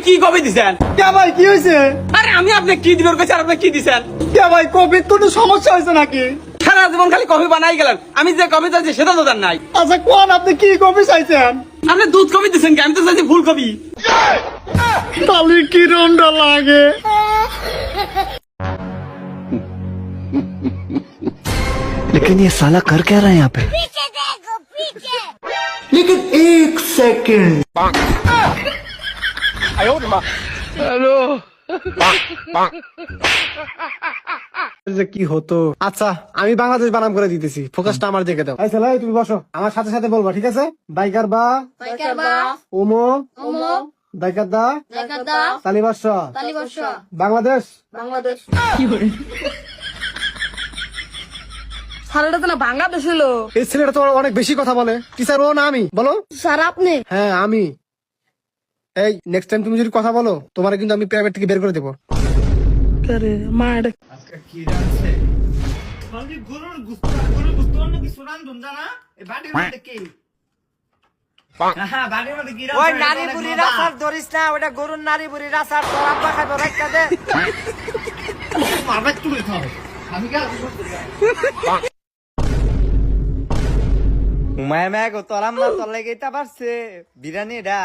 কি কবে দিছেন? কে ভাই কি হয়েছে? আরে আমি আপনি কি দিবেন কইছি, আর আপনি কি দিছেন? কে ভাই কবির কোনো সমস্যা হয়েছে নাকি? সারা জীবন খালি কফি বানাই গেলেন, আমি যে কফি চাইছি সেটা তো দেন নাই। আচ্ছা কোন আপনি কি কবি চাইছেন? আপনি দুধ কফি দিছেন কি? আমি তো চাইছি ফুল কফি। তাহলে কি রন্ডা লাগে? लेकिन ये साला कर क्या रहा है यहाँ पे? पीछे देखो पीछे। लेकिन एक सेकंड যে কি হতো। আচ্ছা আমি বাংলাদেশ বানাম করে দিতেছি, ফোকাসটা আমার দিকে দাও। আচ্ছা লাই তুমি বসো, আমার সাথে সাথে বলবা, ঠিক আছে? বাইকার বা বাইকার বা ওমো ওমো বাইকার দা বাইকার দা তালিবাস তালিবর্ষ বাংলাদেশ। বাংলাদেশ। সারাটা তো না বাংলাদেশ হলো। এই ছেলেটা তো অনেক বেশি কথা বলে। টিচার ও না আমি? বলো। স্যার আপনি? হ্যাঁ আমি। এই নেক্সট টাইম তুমি যদি কথা বলো তোমার কিন্তু আমি প্রাইভেট থেকে বের করে দেবো। ওই নারী বুড়ির আচার ধরিস না, ওটা গরুর নারী বুড়ির আচার, তোর আব্বা খাইবো রাখা দে। উমায় মায় গো তোর আম্মা তোর লেগে এটা পারছে বিরিয়ানি রা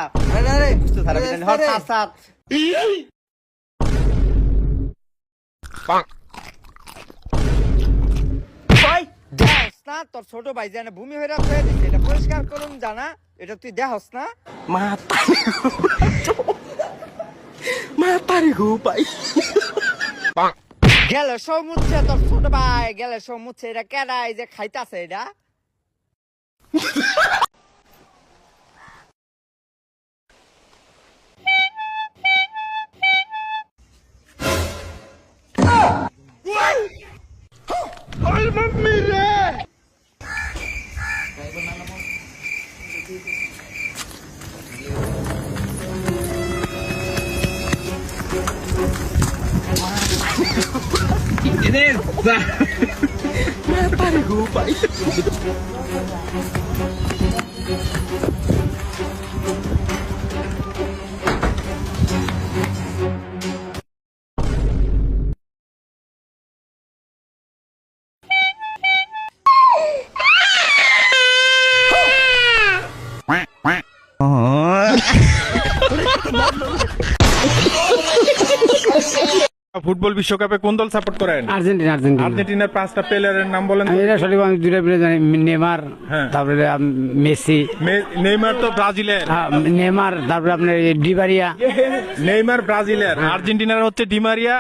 বুঝতে থারা বিরিয়ানি হর সাত ওই দেহস না তোর ছোট ভাই জানে ভূমি হয়ে রাখছে, এটা পরিষ্কার করুন জানা, এটা তুই দেহস না? গেলে সব মুচ্ছে তোর ছোট ভাই, গেলে সব মুচ্ছে, এটা কেডা এই যে খাইতাছে এটা? ফুটবল বিশ্বকাপে কোন দল সাপোর্ট করেন? আর্জেন্টিনা। আর্জেন্টিনার 5টা প্লেয়ারের নাম বলেন তো। এটা সঠিক, আমি দুইটা প্লেয়ার জানি, নেমার, হ্যাঁ। তারপরে মেসি। নেইমার তো ব্রাজিলের। নেমার, তারপরে আপনার ডিমারিয়া। নেইমার ব্রাজিলের, আর্জেন্টিনার হচ্ছে ডিমারিয়া,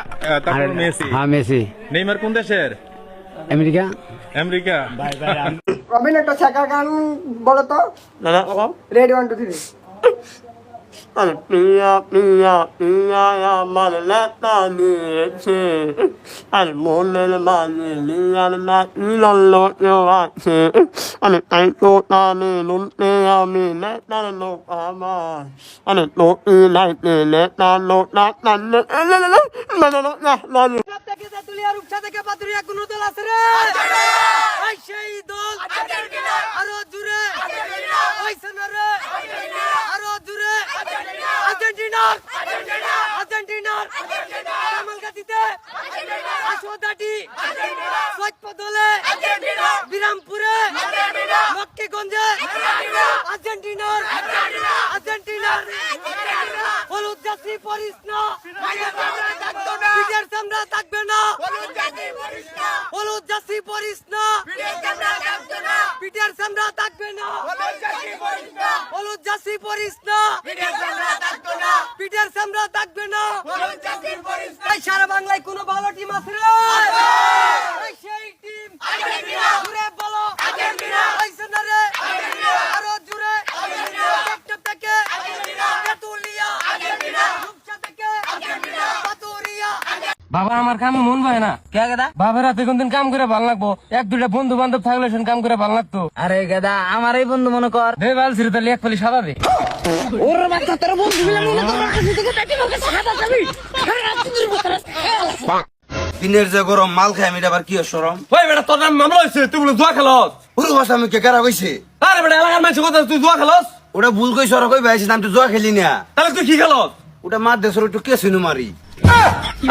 তারপর মেসি। হ্যাঁ মেসি। নেইমার কোন দেশের? আমেরিকা। আমেরিকা। রবিন একটা ছাকা গান বলো তো। Ready 1 2 3। Pia pia pia ya malata ni che al monel mani ya na lo lo yo wa che ane tai to na ni lun te ya mi na na lo pa ma ane to i lai te le na lo na na na na na na na থেকে তেতুলিয়া রূপসা থেকে পাতুরিয়া কোন দল আছে রে? এই সেই দল Argentina. আরো জুড়ে আর্জেন্টিনা। ওইছে না রে আর্জেন্টিনা। আরো জুড়ে Argentina. Argentina Argentina Argentina Argentina. কামালগাতিতে আর্জেন্টিনা। আশোদাটি আর্জেন্টিনা। সৈয়দপদলে আর্জেন্টিনা। বিরামপুরে আর্জেন্টিনা। লক্ষ্মীগঞ্জে Argentina. Argentina Argentina Argentina Argentina. হলুদ জাসি পরিস না, পিঠের চামড়া থাকবে না। হলুদ জাসি পরিস না, হলুদ জাসি পরিস না, পিঠের চামড়া থাকবে না। পিঠের চামড়া থাকবে না, হলুদ জাসি পরিস না, হলুদ জাসি পরিস না, পিঠের চামড়া থাকবে না। পিঠের চামড়া থাকবে না, হলুদ জাসি পরিস না। সারা বাংলায় কোনো ভালো টিম আছে রে? এই সেই টিম আর্জেন্টিনা। জুড়ে বলো আর্জেন্টিনা। আইছে না রে আর্জেন্টিনা। আরো জুড়ে আর্জেন্টিনা। টেকটপ থেকে আর্জেন্টিনা। তেতুলিয়া আর্জেন্টিনা। রূপসা থেকে আর্জেন্টিনা। পাতুরিয়া। বাবা আমার কামে মন হয় না। কে গেদা? বাবার হাতে কোনদিন কাম করে ভালো লাগবো, এক দুটা বন্ধু বান্ধব থাকলে সেন কাম করে ভালো লাগতো। আরে গেদা আমার এই বন্ধু মনে কর বে বাল ছিল তাহলে এক ফালি সাবাবে। ওর বাচ্চা তোর বন্ধু মিলে মনে কর কাছে থেকে পেটি মুখে সাদা যাবি। দিনের যে গরম মাল খাই আমি আবার কি সরম। ওই বেটা তোর নাম মামলা হয়েছে, তুই বলে জুয়া খেলস? পুরো ভাষা আমি কে কারা কইছে? আরে বেটা এলাকার মানুষ কথা তুই জুয়া খেলস? ওটা ভুল কইছ আর কই ভাইছি আমি তো জুয়া খেলি না। তাহলে তুই কি খেলস? ওটা মার দেশের একটু কে শুনু মারি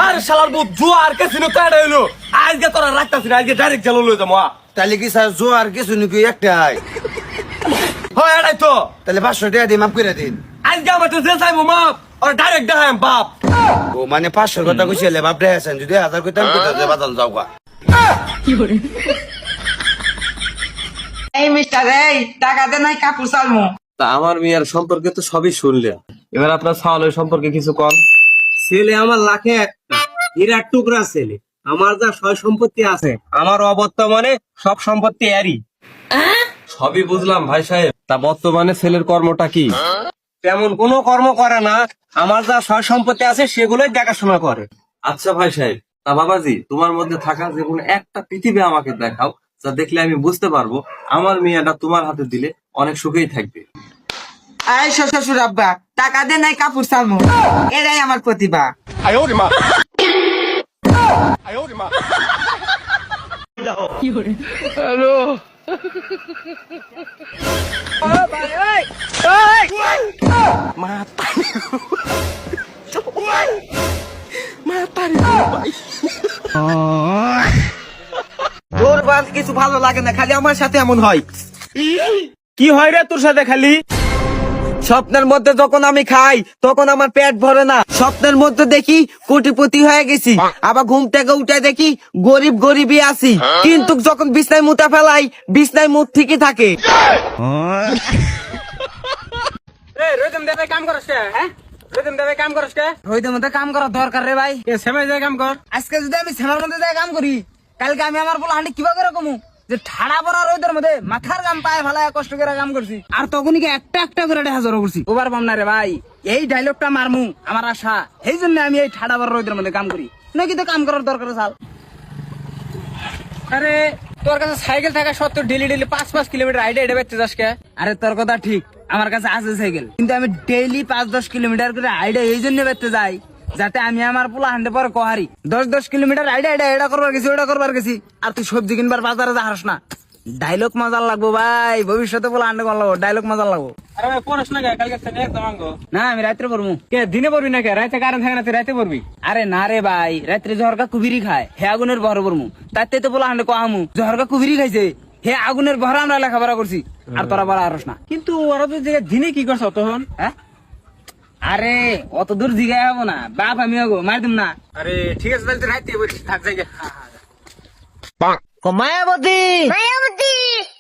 আরে শালার বউ জুয়া আর কাছে নো কাটা হইলো আজকে তোরা রাখতাছিস না আজকে ডাইরেক্ট চালু লই যাবো তাহলে কি স্যার জো আর কে শুনু কি একটাই হয় এটাই তো তাহলে 500 টাকা দিয়ে মাফ করে দিন আজকে আমার তো যে চাইবো মাপ আর ডাইরেক্ট দেখাম বাপ ও মানে 500 কথা কইছিলে বাপ রে আছেন যদি 1000 কইতাম কইতা বাদল যাও গা এই মিস্টার এই টাকা দে নাই কাপড় চালমু তা আমার মেয়ের সম্পর্কে তো সবই শুনলে এবার আপনার সাওয়ালের সম্পর্কে কিছু কম ছেলে আমার লাখে একটা হীরার টুকরা ছেলে আমার যা সয় সম্পত্তি আছে আমার অবর্তমানে সব সম্পত্তি এরই সবই বুঝলাম ভাই সাহেব তা বর্তমানে ছেলের কর্মটা কি তেমন কোনো কর্ম করে না আমার যা সয় সম্পত্তি আছে সেগুলোই দেখাশোনা করে আচ্ছা ভাই সাহেব তা বাবাজি তোমার মধ্যে থাকা যে কোনো একটা পৃথিবী আমাকে দেখাও যা দেখলে আমি বুঝতে পারবো আমার মেয়েটা তোমার হাতে দিলে অনেক সুখেই থাকবে এই শ্বশুর আব্বা টাকা দে নাই কাপড় চালমু এটাই আমার প্রতিভা তোর বাল কিছু ভালো লাগে না খালি আমার সাথে এমন হয় কি হয় রে তোর সাথে খালি স্বপ্নের মধ্যে যখন আমি খাই তখন আমার পেট ভরে না স্বপ্নের মধ্যে দেখি কোটিপতি হয়ে গেছি আবার ঘুম থেকে উঠে দেখি গরিব গরিবই আছি কিন্তু যখন বিছনায় মুতা ফেলাই বিছনায় মুখ ঠিকই থাকে রোদম দেবে কাম করস কে হ্যাঁ রোদম দেবে কাম করস কে রোদের মধ্যে কাম করা দরকার রে ভাই কে সেমাই যায় কাম কর আজকে যদি আমি সেনার মধ্যে যাই কাম করি কালকে আমি আমার বলে হাঁটি কিভাবে কমু যে ঠাড়া পড়া রোদের মধ্যে মাথার গাম পায়ে ফালায় কষ্ট করে কাম করছি আর তখনই কি একটা একটা করে হাজার করছি ওবার পাম না রে ভাই এই ডায়লগটা মারমু আমার আশা এই জন্য আমি এই ঠাড়া পড়া রোদের মধ্যে কাম করি নাকি তো কাম করার দরকার চাল আরে তোর কাছে সাইকেল থাকা সত্ত্বেও ডেলি ডেলি 5-5 কিলোমিটার আইডে আইডে বেচতে যাস কে আরে তোর কথা ঠিক আমার কাছে আছে সাইকেল কিন্তু আমি ডেইলি 5-10 কিলোমিটার করে আইডে এই জন্য বেচতে যাই যাতে আমি আমার পোলা হান্ডে পরে কহারি 10-10 কিলোমিটার আইডে আইডে এটা করবার গেছি ওটা করবার গেছি আর তুই সবজি কিনবার বাজারে যাস না ডায়লগ মজার লাগবো ভাই ভবিষ্যতে পোলা হান্ডে কর লাগবো ডায়লগ মজার লাগবো আরে ভাই পড়াস না কে কালকে থেকে একদম আঙ্গো না আমি রাত্রে পড়বো কে দিনে পড়বি না কে রাতে কারণ থাকে না তুই রাতে পড়বি আরে না রে ভাই রাত্রে জহরকা কুবিরি খায় হে আগুনের বহর পড়মু তাতে তো পোলা হান্ডে কহামু জহরকা কুবিরি খাইছে হে আগুনের বহর আমরা লেখাপড়া করছি আর তোরা বড় আরস না কিন্তু ওরা তো যে দিনে কি করছ তখন হ্যাঁ আরে অত দূর জিগায় হবো না বাপ আমি হবো মার দিম না আরে ঠিক আছে তাহলে তুই রাতে বলিস থাক যাই মায়াবতী মায়াবতী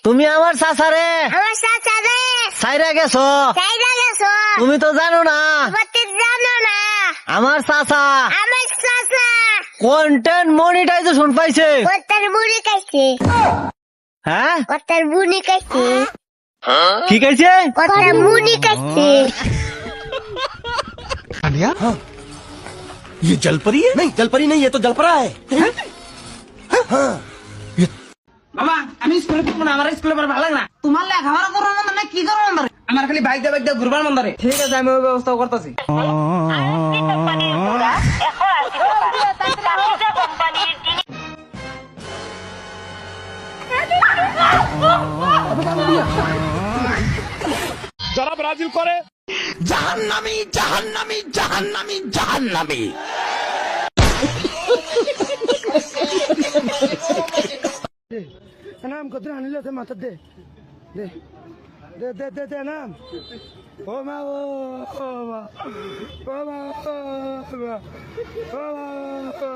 তুমি আমার চাচারে আমার চাচারে সাইরা গেছো চাইরা গেছো তুমি তো জানো না বাতি জানো না আমার চাচা আমার চাচা কন্টেন্ট মনিটাইজেশন পাইছে কত্তার বুড়ি খাইছে হ্যাঁ কত্তার বুড়ি খাইছে কি খাইছে কত্তার বুড়ি খাইছে ये जल परी है नहीं जल परी नहीं ये तो जल परा है বাবা আমি স্কুলে পড়বো না আমার স্কুলে পড়া ভালো লাগে না তোমার লেখাপড়া করবো মন না কি করবো মন আমার খালি বাইক দিয়ে ঘুরবার মন ধরে ঠিক আছে আমি ওই ব্যবস্থা করতেছি যারা ব্রাজিল করে जहन्नमी जहन्नमी जहन्नमी जहन्नमी নাম কত আনিলে তো মাথা দে দে দে দে দে দে নাম ও মা ও মা ও মা ও মা ও মা